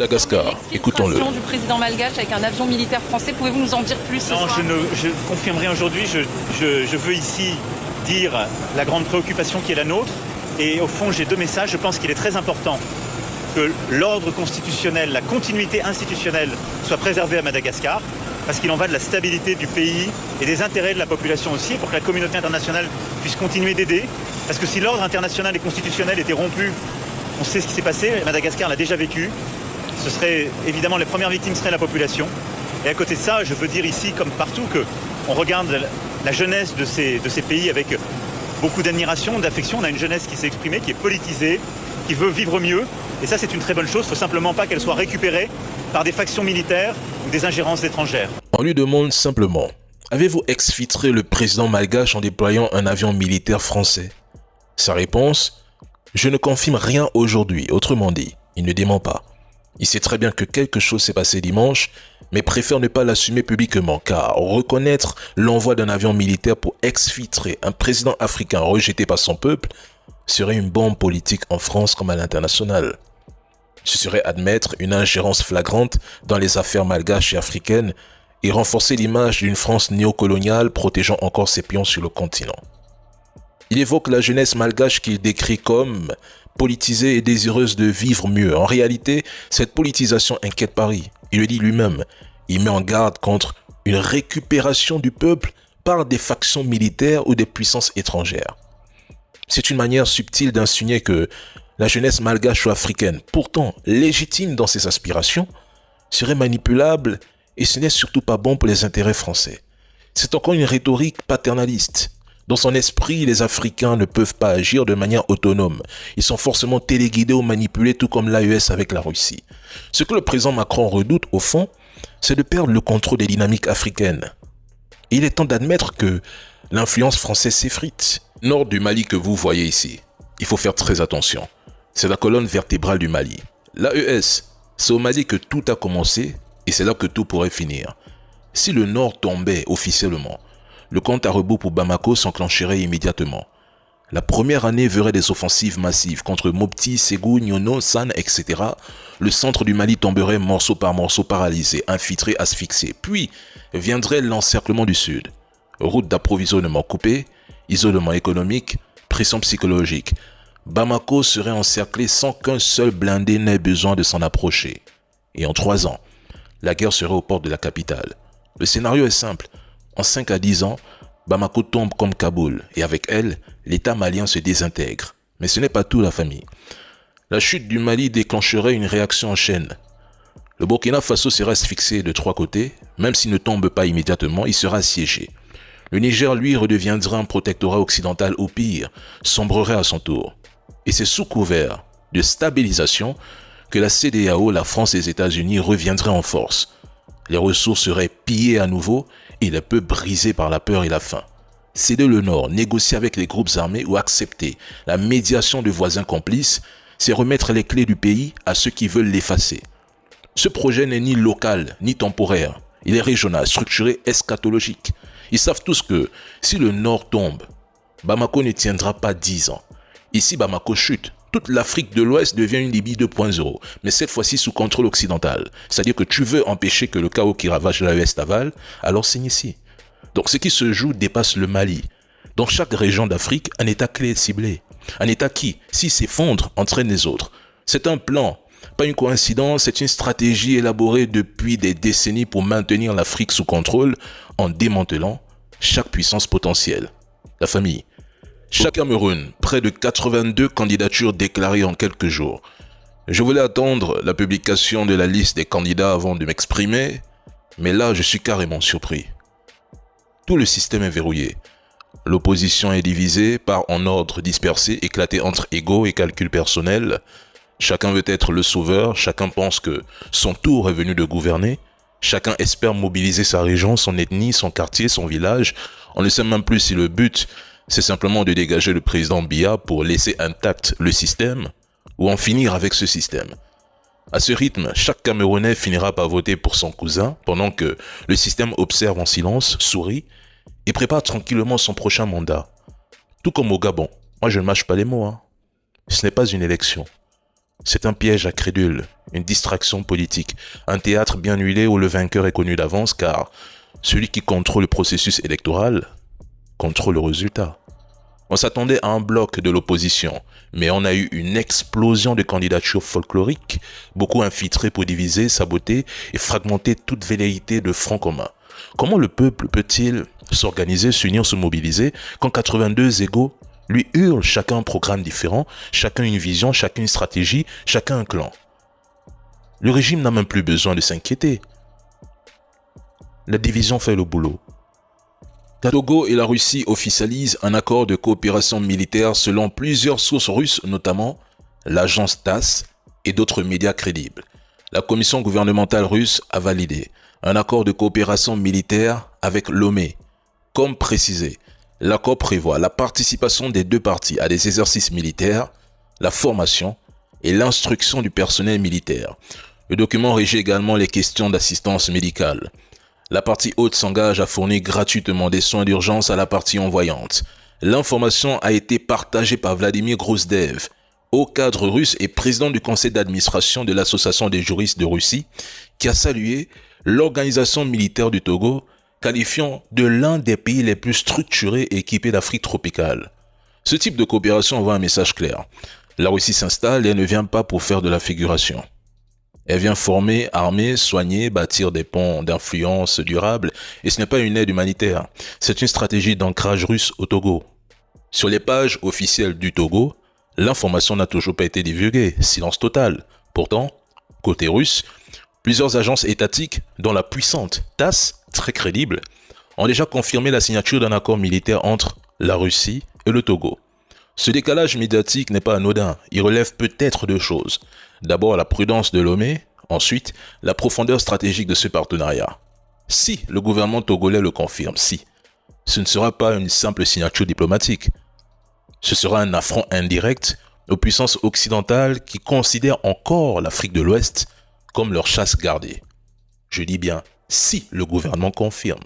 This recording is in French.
Madagascar, écoutons-le. Du président malgache avec un avion militaire français, pouvez-vous nous en dire plus? Non, je confirme rien aujourd'hui. Je veux ici dire la grande préoccupation qui est la nôtre. Et au fond, j'ai deux messages. Je pense qu'il est très important que l'ordre constitutionnel, la continuité institutionnelle soit préservée à Madagascar, parce qu'il en va de la stabilité du pays et des intérêts de la population aussi, pour que la communauté internationale puisse continuer d'aider. Parce que si l'ordre international et constitutionnel était rompu, on sait ce qui s'est passé, Madagascar l'a déjà vécu, ce serait évidemment les premières victimes seraient la population. Et à côté de ça, je veux dire ici, comme partout, qu'on regarde la jeunesse de ces pays avec beaucoup d'admiration, d'affection. On a une jeunesse qui s'est exprimée, qui est politisée, qui veut vivre mieux. Et ça, c'est une très bonne chose. Il ne faut simplement pas qu'elle soit récupérée par des factions militaires ou des ingérences étrangères. On lui demande simplement, avez-vous exfiltré le président malgache en déployant un avion militaire français? Sa réponse, je ne confirme rien aujourd'hui. Autrement dit, il ne dément pas. Il sait très bien que quelque chose s'est passé dimanche, mais préfère ne pas l'assumer publiquement, car reconnaître l'envoi d'un avion militaire pour exfiltrer un président africain rejeté par son peuple serait une bombe politique en France comme à l'international. Ce serait admettre une ingérence flagrante dans les affaires malgaches et africaines et renforcer l'image d'une France néocoloniale protégeant encore ses pions sur le continent. Il évoque la jeunesse malgache qu'il décrit comme politisée et désireuse de vivre mieux. En réalité, cette politisation inquiète Paris. Il le dit lui-même. Il met en garde contre une récupération du peuple par des factions militaires ou des puissances étrangères. C'est une manière subtile d'insinuer que la jeunesse malgache ou africaine, pourtant légitime dans ses aspirations, serait manipulable et ce n'est surtout pas bon pour les intérêts français. C'est encore une rhétorique paternaliste. Dans son esprit, les Africains ne peuvent pas agir de manière autonome. Ils sont forcément téléguidés ou manipulés, tout comme l'AES avec la Russie. Ce que le président Macron redoute, au fond, c'est de perdre le contrôle des dynamiques africaines. Et il est temps d'admettre que l'influence française s'effrite. Nord du Mali que vous voyez ici, il faut faire très attention. C'est la colonne vertébrale du Mali. L'AES, c'est au Mali que tout a commencé et c'est là que tout pourrait finir. Si le Nord tombait officiellement, le compte à rebours pour Bamako s'enclencherait immédiatement. La première année verrait des offensives massives contre Mopti, Ségou, Nyono, San, etc. Le centre du Mali tomberait morceau par morceau paralysé, infiltré, asphyxié. Puis viendrait l'encerclement du Sud. Route d'approvisionnement coupée, isolement économique, pression psychologique. Bamako serait encerclé sans qu'un seul blindé n'ait besoin de s'en approcher. Et en 3 ans, la guerre serait aux portes de la capitale. Le scénario est simple. En 5 à 10 ans, Bamako tombe comme Kaboul et avec elle, l'État malien se désintègre. Mais ce n'est pas tout la famille. La chute du Mali déclencherait une réaction en chaîne. Le Burkina Faso sera asphyxié de 3 côtés, même s'il ne tombe pas immédiatement, il sera assiégé. Le Niger, lui, redeviendra un protectorat occidental au pire, sombrerait à son tour. Et c'est sous couvert de stabilisation que la CEDEAO, la France et les États-Unis reviendraient en force. Les ressources seraient pillées à nouveau et les peuples brisés par la peur et la faim. Céder le Nord, négocier avec les groupes armés ou accepter la médiation de voisins complices, c'est remettre les clés du pays à ceux qui veulent l'effacer. Ce projet n'est ni local ni temporaire. Il est régional, structuré, eschatologique. Ils savent tous que si le Nord tombe, Bamako ne tiendra pas 10 ans. Et si Bamako chute, toute l'Afrique de l'Ouest devient une Libye 2.0, mais cette fois-ci sous contrôle occidental. C'est-à-dire que tu veux empêcher que le chaos qui ravage l'Ouest avale, alors signe ici. Donc ce qui se joue dépasse le Mali. Dans chaque région d'Afrique, un État clé est ciblé. Un État qui, s'il s'effondre, entraîne les autres. C'est un plan, pas une coïncidence, c'est une stratégie élaborée depuis des décennies pour maintenir l'Afrique sous contrôle en démantelant chaque puissance potentielle. La famille. Chaque Cameroun, près de 82 candidatures déclarées en quelques jours. Je voulais attendre la publication de la liste des candidats avant de m'exprimer, mais là je suis carrément surpris. Tout le système est verrouillé. L'opposition est divisée, part en ordre dispersé, éclatée entre ego et calcul personnel. Chacun veut être le sauveur, chacun pense que son tour est venu de gouverner. Chacun espère mobiliser sa région, son ethnie, son quartier, son village. On ne sait même plus si le but, c'est simplement de dégager le président Biya pour laisser intact le système ou en finir avec ce système. À ce rythme, chaque Camerounais finira par voter pour son cousin pendant que le système observe en silence, sourit et prépare tranquillement son prochain mandat. Tout comme au Gabon. Moi, je ne mâche pas les mots. Ce n'est pas une élection. C'est un piège à crédules, une distraction politique, un théâtre bien huilé où le vainqueur est connu d'avance car celui qui contrôle le processus électoral contrôle le résultat. On s'attendait à un bloc de l'opposition, mais on a eu une explosion de candidatures folkloriques, beaucoup infiltrées pour diviser, saboter et fragmenter toute velléité de front commun. Comment le peuple peut-il s'organiser, s'unir, se mobiliser quand 82 égaux lui hurlent chacun un programme différent, chacun une vision, chacun une stratégie, chacun un clan? Le régime n'a même plus besoin de s'inquiéter. La division fait le boulot. Le Togo et la Russie officialisent un accord de coopération militaire selon plusieurs sources russes, notamment l'agence TASS et d'autres médias crédibles. La commission gouvernementale russe a validé un accord de coopération militaire avec Lomé. Comme précisé, l'accord prévoit la participation des deux parties à des exercices militaires, la formation et l'instruction du personnel militaire. Le document régit également les questions d'assistance médicale. La partie haute s'engage à fournir gratuitement des soins d'urgence à la partie envoyante. L'information a été partagée par Vladimir Grozdev, haut cadre russe et président du conseil d'administration de l'Association des juristes de Russie, qui a salué l'organisation militaire du Togo, qualifiant de l'un des pays les plus structurés et équipés d'Afrique tropicale. Ce type de coopération envoie un message clair. La Russie s'installe et elle ne vient pas pour faire de la figuration. Elle vient former, armer, soigner, bâtir des ponts d'influence durables et ce n'est pas une aide humanitaire. C'est une stratégie d'ancrage russe au Togo. Sur les pages officielles du Togo, l'information n'a toujours pas été divulguée, silence total. Pourtant, côté russe, plusieurs agences étatiques, dont la puissante TASS, très crédible, ont déjà confirmé la signature d'un accord militaire entre la Russie et le Togo. Ce décalage médiatique n'est pas anodin, il relève peut-être deux choses. D'abord la prudence de Lomé, ensuite la profondeur stratégique de ce partenariat. Si le gouvernement togolais le confirme, si, ce ne sera pas une simple signature diplomatique. Ce sera un affront indirect aux puissances occidentales qui considèrent encore l'Afrique de l'Ouest comme leur chasse gardée. Je dis bien si le gouvernement confirme.